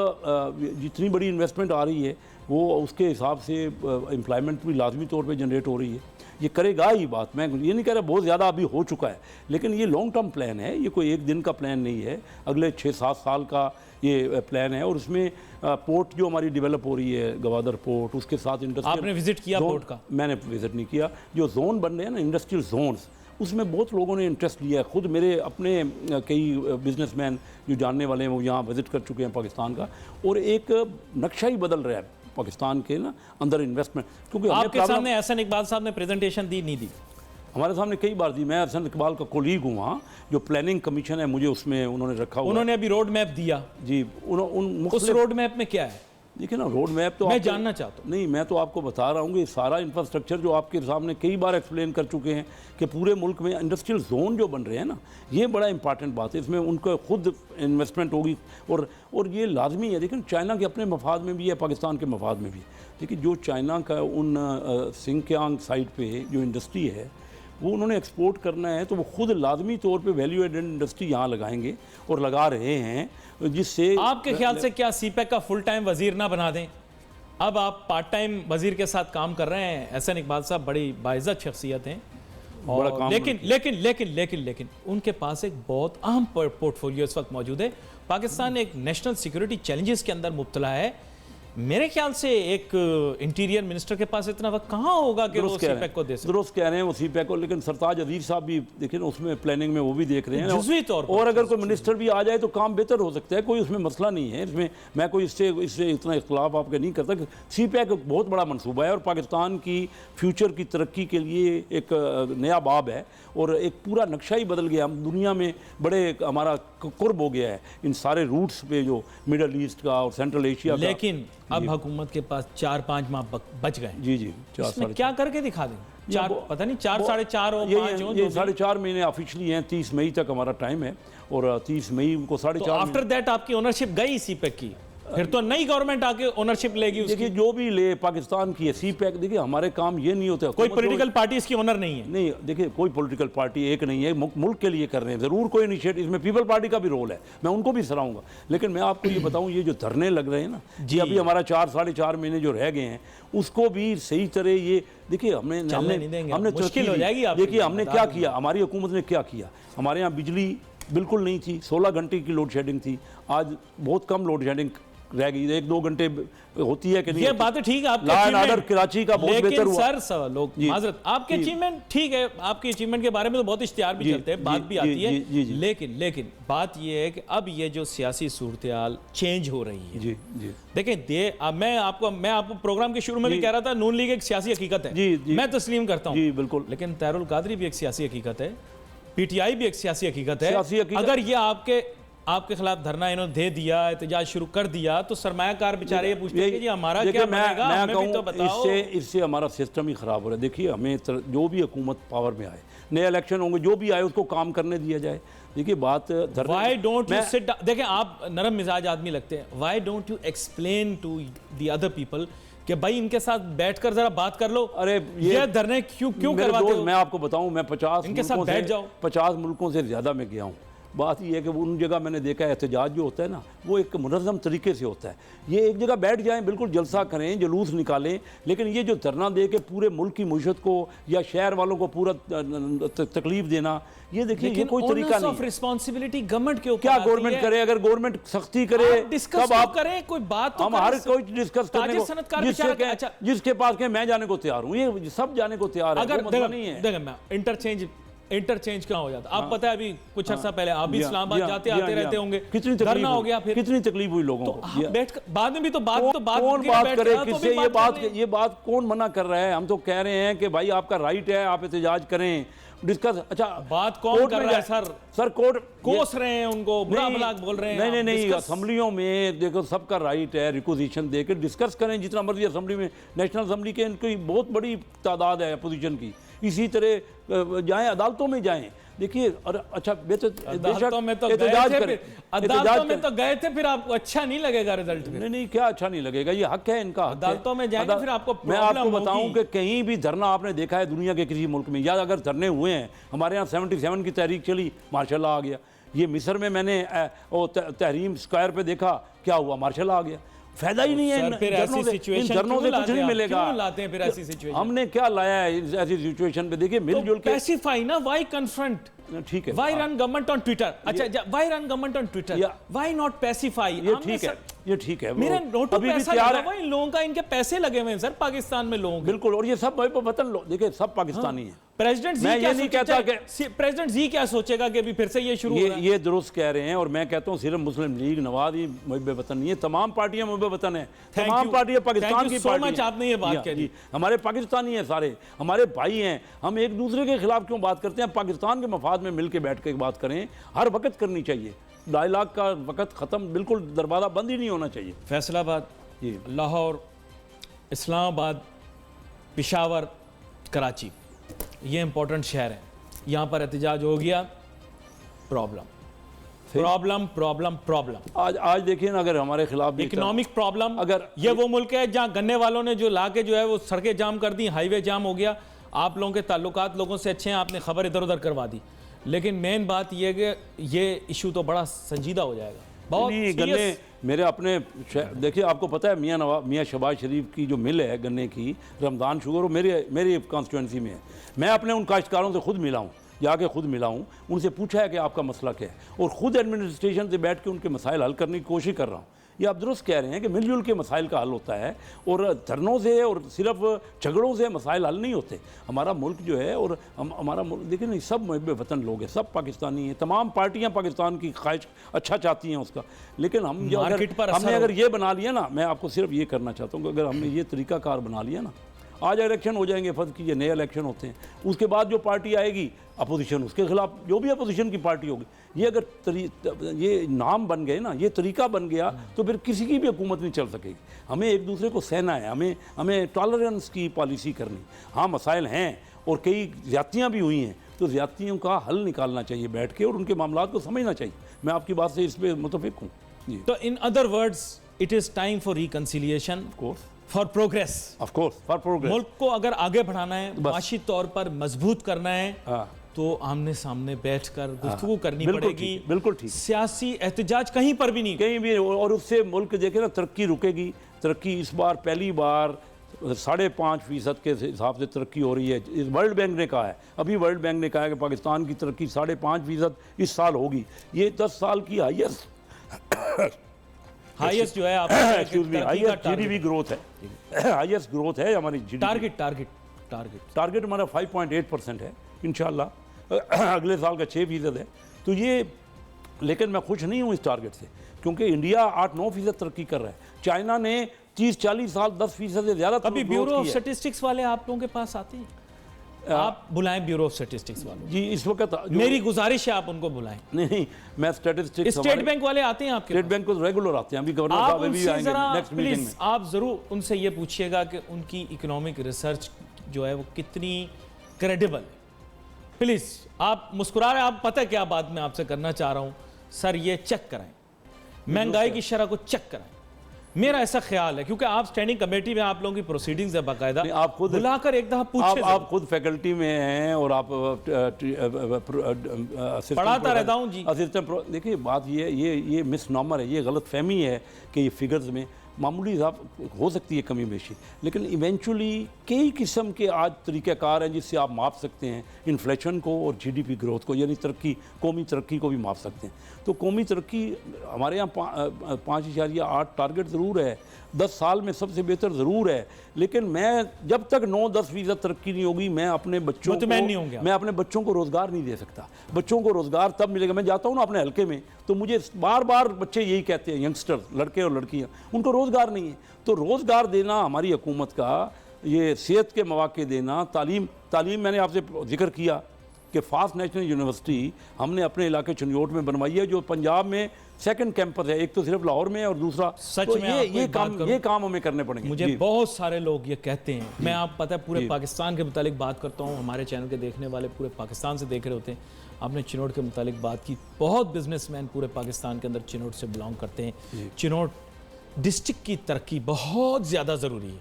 जितनी बड़ी इन्वेस्टमेंट आ रही है वो उसके हिसाब से एम्प्लॉयमेंट भी लाजमी तौर पे जनरेट हो रही है। ये करेगा ही बात, मैं ये नहीं कह रहा बहुत ज़्यादा अभी हो चुका है, लेकिन ये लॉन्ग टर्म प्लान है, ये कोई एक दिन का प्लान नहीं है, अगले 6-7 साल का ये प्लान है। और उसमें पोर्ट जो हमारी डेवलप हो रही है, गवादर पोर्ट, उसके साथ इंडस्ट्रियल, आपने विजिट किया पोर्ट का? मैंने विजिट नहीं किया। जो जोन बन रहे हैं ना इंडस्ट्रियल जोन्स, उसमें बहुत लोगों ने इंटरेस्ट लिया है। खुद मेरे अपने कई बिजनेसमैन जो जानने वाले हैं वो यहाँ विजिट कर चुके हैं पाकिस्तान का, और एक नक्शा ही बदल रहा है पाकिस्तान के ना अंदर इन्वेस्टमेंट। क्योंकि आपके सामने एहसन इकबाल साहब ने प्रेजेंटेशन दी, नहीं दी? हमारे सामने कई बार दी। मैं एहसन इकबाल का कोलीग हूँ वहाँ, जो प्लानिंग कमीशन है, मुझे उसमें उन्होंने रखा हुआ। उन्होंने अभी रोड मैप दिया जी। उस रोड मैप में क्या है? देखिए ना, रोड मैप तो मैं जानना चाहता हूँ। नहीं, मैं तो आपको बता रहा हूँ कि सारा इंफ्रास्ट्रक्चर जो आपके सामने कई बार एक्सप्लेन कर चुके हैं कि पूरे मुल्क में इंडस्ट्रियल जोन जो बन रहे हैं ना, ये बड़ा इंपॉर्टेंट बात है। इसमें उनको खुद इन्वेस्टमेंट होगी और ये लाजमी है। लेकिन चाइना के अपने मफाद में भी है, पाकिस्तान के मफाद में भी है। देखिए जो चाइना का उन सिंकियांग साइड पर जो इंडस्ट्री है वो उन्होंने एक्सपोर्ट करना है, तो वो खुद लाजमी तौर पे वैल्यू एडेड इंडस्ट्री यहाँ लगाएंगे और लगा रहे हैं, जिससे आपके ख्याल से क्या सी पैक का फुल टाइम वजीर ना बना दें? अब आप पार्ट टाइम वजीर के साथ काम कर रहे हैं। एहसन इकबाल साहब बड़ी बाइज्जत शख्सियत हैं, बड़ा काम लेकिन उनके पास एक बहुत अहम पोर्टफोलियो इस वक्त मौजूद है। पाकिस्तान एक नेशनल सिक्योरिटी चैलेंजेस के अंदर मुब्तला है। मेरे ख्याल से एक इंटीरियर मिनिस्टर के पास इतना वक्त कहाँ होगा कि वो सीपैक को दे सके। दुरुस्त कह रहे हैं वो सीपैक को, लेकिन सरताज अजीज साहब भी देखिए ना उसमें प्लानिंग में वो भी देख रहे हैं जुज़वी तौर पर। और अगर कोई मिनिस्टर भी आ जाए तो काम बेहतर हो सकता है, कोई उसमें मसला नहीं है। इसमें मैं कोई इससे इतना इख्तलाफ आपके नहीं करता। सीपैक एक बहुत बड़ा मनसूबा है और पाकिस्तान की फ्यूचर की तरक्की के लिए एक नया बाब है और एक पूरा नक्शा ही बदल गया। हम दुनिया में बड़े हमारा कुर्ब हो गया है इन सारे रूट्स पे जो मिडल ईस्ट का और सेंट्रल एशिया का। लेकिन अब हुकूमत के पास 4-5 माह बच गए। जी जी, इसमें क्या करके दिखा दें? पता नहीं 4, 4.5 और 5 हो। ये 4.5 महीने ऑफिशियली हैं, 30 मई तक हमारा टाइम है और 30 मई को 4.5 आफ्टर दैट आपकी ओनरशिप गई सीपैक की, फिर तो नई गवर्नमेंट आके ओनरशिप लेगी उसकी। देखिए जो भी ले पाकिस्तान की है सीपैक, देखिए हमारे काम ये नहीं होता। कोई पॉलिटिकल पार्टी इसकी ओनर नहीं है। नहीं, देखिए कोई पॉलिटिकल पार्टी एक नहीं है, मुल्क के लिए कर रहे हैं। ज़रूर कोई इनिशिएटिव, इसमें पीपल पार्टी का भी रोल है, मैं उनको भी सराहूंगा। लेकिन मैं आपको ये बताऊं, ये जो धरने लग रहे हैं ना जी, अभी हमारा 4-4.5 महीने जो रह गए हैं उसको भी सही तरह ये देखिए हमने मुश्किल हो जाएगी। देखिए हमने क्या किया, हमारी हुकूमत ने क्या किया। हमारे यहाँ बिजली बिल्कुल नहीं थी, 16 घंटे की लोड शेडिंग थी, आज बहुत कम लोड शेडिंग रह गई, 1-2 घंटे होती है कि नहीं। ये बात ठीक है, लॉ एंड ऑर्डर कराची का बहुत बेहतर हुआ। सर लोग माजरत, आपके अचीवमेंट ठीक है, आपके अचीवमेंट के बारे में तो बहुत इश्तिहार भी चलते हैं, बात भी आती है, लेकिन बात ये है कि अब ये जो सियासी सूरत-ए-हाल चेंज हो रही है। जी जी, देखें मैं आपको प्रोग्राम के शुरू में भी कह रहा था, नून लीग एक सियासी हकीकत है, मैं तस्लीम करता हूँ। जी बिल्कुल, लेकिन तहरुल कादरी भी एक सियासी हकीकत है, पीटीआई भी एक सियासी हकीकत है। अगर ये आपके खिलाफ धरना इन्होंने दे दिया, एहतजाज शुरू कर दिया, तो सरमायाकार बेचारे ये पूछते हैं कि जी हमारा क्या बनेगा, हमें भी तो बताओ। इससे हमारा सिस्टम ही खराब हो रहा है। देखिए हमें जो भी हुकूमत पावर में आए, नए इलेक्शन होंगे, जो भी आए उसको काम करने दिया जाए। देखिए बात व्हाई डोंट यू सिट, देखें आप नरम मिजाज आदमी लगते हैं, why don't you explain to the other people कि भाई इनके साथ बैठकर जरा बात कर लो। अरे ये धरने क्यों करवाते हो? मैं आपको बताऊं, मैं 50 मुल्कों से ज्यादा मैं गया हूँ। बात यह है कि उन जगह मैंने देखा है एहतजाज जो होता है ना, वो एक मुनज़्ज़म तरीके से होता है। ये एक जगह बैठ जाएं, बिल्कुल जलसा करें, जुलूस निकालें, लेकिन ये जो धरना दे के पूरे मुल्क की मुशत को या शहर वालों को पूरा तकलीफ देना, ये देखिए ये कोई तरीका नहीं है। रिस्पांसिबिलिटी गवर्नमेंट के ऊपर, क्या गवर्नमेंट करे? अगर गवर्नमेंट सख्ती करे तब आप करें, कोई बात तो हम हर कोई डिस्कस करने को, जिसके पास के मैं जाने को तैयार हूँ, ये सब जाने को तैयार है। अगर नहीं है इंटरचेंज क्या हो जाता है? आप पता है अभी कुछ अर्सा पहले आप भी इस्लामाबाद जाते आते रहते होंगे, कितनी धरना हो गया, फिर कितनी तकलीफ हुई लोगों को। बैठ बाद में भी तो बात कौन बात करे, किससे ये बात कौन मना कर रहा है? हम तो कह रहे हैं कि भाई आपका राइट है, आप एहतजाज करें, डिस्कस। अच्छा बात कौन कर रहा है? सर कोर्ट कोस रहे हैं उनको, बुरा भला बोल रहे हैं। नहीं, असेंबलियों में देखो सबका राइट है, रिक्वेजिशन देकर डिस्कस करें जितना मर्जी। असेंबली में, नेशनल असेंबली के इनकी बहुत बड़ी तादाद है अपोजिशन की, इसी तरह जाएं, अदालतों में जाएं। देखिए और अच्छा अदालतों में तो गए थे, फिर आपको अच्छा नहीं लगेगा रिजल्ट? नहीं, क्या अच्छा नहीं लगेगा, ये हक है इनका। अदालतों में जाएंगे, फिर आपको मैं आपको बताऊं कि कहीं भी धरना आपने देखा है दुनिया के किसी मुल्क में, या अगर धरने हुए हैं? हमारे यहाँ 77 की तहरीक चली, मार्शल आ गया। ये मिस्र में मैंने तहरीम स्क्वायर पे देखा, क्या हुआ? मार्शल आ गया। फायदा ही नहीं है इन धरनों से कुछ नहीं मिलेगा। लाते हैं फिर ऐसी सिचुएशन? हमने क्या लाया है ऐसी सिचुएशन पे? देखिए मिलजुल के पैसिफाई ना, व्हाई कन्फ्रंट? ठीक है, why run government on Twitter? अच्छा, why run government on Twitter? Why not pacify? ये ठीक है। मेरे नोटों पे पैसा लगा हुआ है इन लोगों का, इनके पैसे लगे हुए हैं सर पाकिस्तान में लोगों के। बिल्कुल, और ये सब वतन लोग, देखिए सब पाकिस्तानी हैं। प्रेसिडेंट जी क्या सोचेगा कि अभी फिर से ये शुरू होगा? ये दुरुस्त कह रहे हैं, और मैं कहता हूँ सिर्फ मुस्लिम लीग नवाज ही मुहब्ब वतन नहीं है, तमाम पार्टियां मुहब्ब वतन है, तमाम पार्टियां पाकिस्तान की पार्टी। आपने ये बात कही, हमारे पाकिस्तानी हैं, सारे हमारे भाई हैं। हम एक दूसरे के खिलाफ क्यों बात करते हैं? पाकिस्तान के मफाद में मिलकर बैठ के बात करें, हर वक्त करनी चाहिए। डायलॉग का वक्त ख़त्म, बिल्कुल दरवाज़ा बंद ही नहीं होना चाहिए। फैसलाबाद, लाहौर, इस्लामाबाद, पेशावर, कराची, ये इंपॉर्टेंट शहर हैं। यहाँ पर एहतजाज हो गया, प्रॉब्लम। आज देखिए ना, अगर हमारे खिलाफ इकोनॉमिक प्रॉब्लम, अगर ये वो मुल्क है जहाँ गन्ने वालों ने जो ला के जो है वो सड़कें जाम कर दी, हाईवे जाम हो गया। आप लोगों के ताल्लुकात लोगों से अच्छे हैं, आपने खबर इधर उधर करवा दी, लेकिन मेन बात यह है कि ये इशू तो बड़ा संजीदा हो जाएगा। बहुत मेरे अपने देखिए, आपको पता है मियाँ शहबाज शरीफ की जो मिल है गन्ने की, रमज़ान शुगर, वो मेरी कॉन्स्टिट्यूंसी में है। मैं अपने उन काश्तकारों से खुद मिला हूँ, जाके खुद मिला हूँ, उनसे पूछा है कि आपका मसला क्या है, और ख़ुद एडमिनिस्ट्रेशन से बैठ के उनके मसाइल हल करने की कोशिश कर रहा हूँ। ये आप दुरुस्त कह रहे हैं कि मिलजुल के मसाइल का हल होता है, और धरनों से और सिर्फ झगड़ों से मसाइल हल नहीं होते। हमारा मुल्क जो है, और हमारा मुल्क देखिए नहीं, सब मुहब्ब वतन लोग हैं, सब पाकिस्तानी हैं, तमाम पार्टियां पाकिस्तान की ख्वाहिश अच्छा चाहती हैं उसका, लेकिन हम जो हमने अगर ये बना लिया ना, मैं आपको सिर्फ ये करना चाहता हूँ कि अगर हमने ये तरीक़ाकार बना लिया ना, आज इलेक्शन हो जाएंगे, फर्ज कीजिए नए इलेक्शन होते हैं, उसके बाद जो पार्टी आएगी अपोजिशन, उसके खिलाफ जो भी अपोजिशन की पार्टी होगी, ये अगर ये नाम बन गए ना, ये तरीका बन गया, तो फिर किसी की भी हुकूमत नहीं चल सकेगी। हमें एक दूसरे को सहना है, हमें टॉलरेंस की पॉलिसी करनी। हाँ, मसाइल हैं और कई ज़्यादतियाँ भी हुई हैं, तो ज़्यादतियों का हल निकालना चाहिए बैठ के, और उनके मामलात को समझना चाहिए। मैं आपकी बात से इस पर मुतफिक हूँ जी। तो in other words, it is time for reconciliation, for progress. Of course, for progress. मुल्क को अगर आगे बढ़ाना है, माशी तौर पर मजबूत करना है, तो आमने सामने बैठकर गुफ्तगू करनी पड़ेगी। बिल्कुल ठीक। सियासी एहतजाज कहीं पर भी नहीं, कहीं भी, और उससे मुल्क देखे ना तरक्की रुकेगी। तरक्की इस बार पहली बार 5.5% के हिसाब से तरक्की हो रही है। इस वर्ल्ड बैंक ने कहा है, अभी वर्ल्ड बैंक ने कहा है कि पाकिस्तान की तरक्की 5.5% इस साल होगी। ये 10 साल की हाईएस्ट जो है हाईएस्ट जीडीपी ग्रोथ है, हाईएस्ट ग्रोथ है हमारी जीडीपी। टारगेट हमारा 5.8% है, इंशाल्लाह अगले साल का 6% है। तो ये, लेकिन मैं खुश नहीं हूँ इस टारगेट से, क्योंकि इंडिया 8-9% तरक्की कर रहा है। चाइना ने 30-40 साल 10% से ज़्यादा। अभी ब्यूरो ऑफ स्टैटिस्टिक्स वाले आप लोगों के पास आते हैं, आप बुलाएं ब्यूरो ऑफ स्टैटिस्टिक्स वालों जी। इस वक्त मेरी गुजारिश है आप उनको बुलाएं। नहीं, मैं स्टैटिस्टिक्स, स्टेट बैंक वाले आते हैं आपके? स्टेट बैंक को रेगुलर आते हैं, अभी गवर्नर साहब भी आएंगे नेक्स्ट मीटिंग में। आप जरूर उनसे ये पूछिएगा कि उनकी इकोनॉमिक रिसर्च जो है वो कितनी क्रेडिबल है। प्लीज, आप मुस्कुरा रहे हैं, आप पता है क्या बात मैं आपसे करना चाह रहा हूं सर, ये चेक कराएं, महंगाई की शरह को चेक कराएं। मेरा ऐसा ख्याल है, क्योंकि आप स्टैंडिंग कमेटी में, आप लोगों की प्रोसीडिंग्स है बाकायदा, आप खुद बुलाकर एक दफा पूछे। आप खुद फैकल्टी में हैं और आप पढ़ाता रहता हूं जी। असिस्टेंट, देखिए बात ये मिसनॉमर है, ये गलत फहमी है कि ये फिगर्स में मामूली हो सकती है कमी बेशी, लेकिन इवेंचुअली कई किस्म के आज तरीक़ाकार हैं जिससे आप माप सकते हैं इन्फ्लेशन को और जीडीपी ग्रोथ को, यानी तरक्की, कौमी तरक्की को भी माप सकते हैं। तो कौमी तरक्की हमारे यहाँ 5.8 टारगेट ज़रूर है, 10 साल में सबसे बेहतर ज़रूर है, लेकिन मैं जब तक 9-10% तरक्की नहीं होगी, मैं अपने बच्चों को नहीं होंगे, मैं अपने बच्चों को रोज़गार नहीं दे सकता। बच्चों को रोज़गार तब मिलेगा, मैं जाता हूँ ना अपने हल्के में, तो मुझे बार बार बच्चे यही कहते हैं, यंगस्टर्स, लड़के और लड़कियाँ, उनको रोज़गार नहीं है। तो रोज़गार देना हमारी हुकूमत का, ये सेहत के मौके देना, तालीम मैंने आपसे जिक्र किया कि फास्ट नेशनल यूनिवर्सिटी हमने अपने इलाके चुनियोट में बनवाई है, जो पंजाब में सेकंड कैंपस है, एक तो सिर्फ लाहौर में और दूसरा सच तो में ये काम हमें करने पड़ेंगे। मुझे बहुत सारे लोग ये कहते हैं, मैं आप पता है पूरे पाकिस्तान के मुतालिक बात करता हूँ, हमारे चैनल के देखने वाले पूरे पाकिस्तान से देख रहे होते हैं। आपने चिनोट के मुतालिक बात की, बहुत बिजनेसमैन पूरे पाकिस्तान के अंदर चिनोट से बिलोंग करते हैं। चिनोट डिस्ट्रिक्ट की तरक्की बहुत ज़्यादा ज़रूरी है,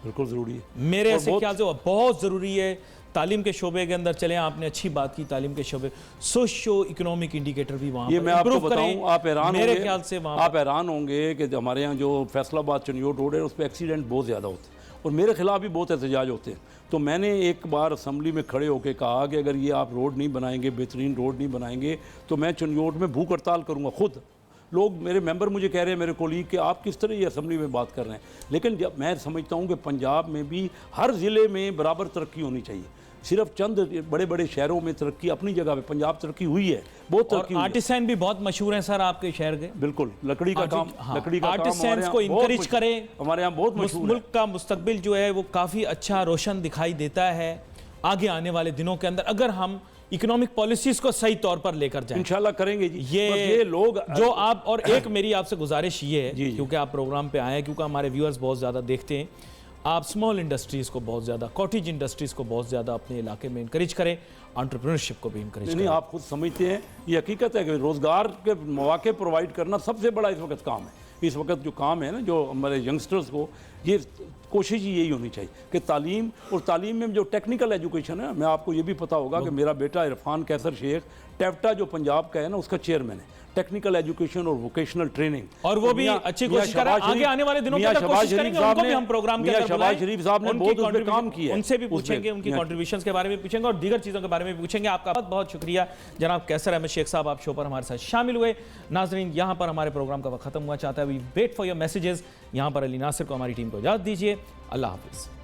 बिल्कुल ज़रूरी है, मेरे ऐसे ख्याल से बहुत ज़रूरी है। तालीम के शोबे के अंदर चले, आपने अच्छी बात की, तालीम के शोबे, सोशियो इकोनॉमिक इंडिकेटर भी वहाँ ये मैं आपको बताऊं, आप हैरान मेरे ख्याल से आप हैरान होंगे कि हमारे यहाँ जो फैसलाबाद चनियोट रोड है उस पर एक्सीडेंट बहुत ज़्यादा होते हैं और मेरे खिलाफ भी बहुत एहतजाज होते हैं। तो मैंने एक बार असम्बली में खड़े होकर कहा कि अगर ये आप रोड नहीं बनाएंगे, बेहतरीन रोड नहीं बनाएंगे, तो मैं चनियोट में भूख हड़ताल करूँगा खुद। लोग, मेरे मेंबर मुझे कह रहे हैं, मेरे कोलीग, कि आप किस तरह ये असम्बली में बात कर रहे हैं, लेकिन जब मैं समझता हूँ कि पंजाब में भी हर ज़िले में बराबर तरक्की होनी चाहिए। सिर्फ चंद बड़े बड़े शहरों में तरक्की अपनी जगह पे, पंजाब तरक्की हुई है, बहुत तरक्की हुई है। आर्टिसन भी बहुत मशहूर हैं सर आपके शहर के। बिल्कुल, लकड़ी का काम, लकड़ी का आर्टिसंस को इंकरेज करें, हमारे यहाँ बहुत मशहूर। मुल्क का मुस्तकबिल जो है वो काफ़ी अच्छा रोशन दिखाई देता है आगे आने वाले दिनों के अंदर, अगर हम इकोनॉमिक पॉलिसीज को सही तौर पर लेकर जाएं। इंशाल्लाह करेंगे जी। ये लोग जो आप, और एक मेरी आपसे गुजारिश ये है, क्योंकि आप प्रोग्राम पे आए हैं, क्योंकि हमारे व्यूअर्स बहुत ज़्यादा देखते हैं, आप स्मॉल इंडस्ट्रीज़ को बहुत ज़्यादा, कॉटेज इंडस्ट्रीज़ को बहुत ज़्यादा अपने इलाके में इंकरेज करें, एंटरप्रेन्योरशिप को भी इंकरेज करें। नहीं, आप खुद समझते हैं, ये हकीकत है कि रोज़गार के मौके प्रोवाइड करना सबसे बड़ा इस वक्त काम है। इस वक्त जो काम है ना, जो हमारे यंगस्टर्स को, ये कोशिश ही यही होनी चाहिए कि तालीम, और तालीम में जो टेक्निकल एजुकेशन है, मैं आपको ये भी पता होगा कि मेरा बेटा इरफान कैसर शेख टैफ्टा जो पंजाब का है ना, उसका चेयरमैन है। टेक्निकल एजुकेशन और वोकेशनल ट्रेनिंग। और वो भी अच्छी कोशिश कर रहे हैं। आगे आने वाले दिनों के अंदर कोशिश करेंगे उनको भी हम प्रोग्राम के अंदर शहबाज शरीफ साहब ने बहुत उस पे काम किया है, उनसे भी पूछेंगे, उनकी कंट्रीब्यूशंस के बारे में पूछेंगे और दीगर चीज़ों के बारे में पूछेंगे। आपका बहुत बहुत शुक्रिया जनाब कैसर अहमद शेख साहब, आप शो पर हमारे साथ शामिल हुए। नाजरीन, यहाँ पर हमारे प्रोग्राम का वक्त खत्म हुआ। चाहता है we wait for your messages. यहाँ पर अली नासिर को, हमारी टीम को इजाज़त दीजिए। अल्लाह हाफिज़।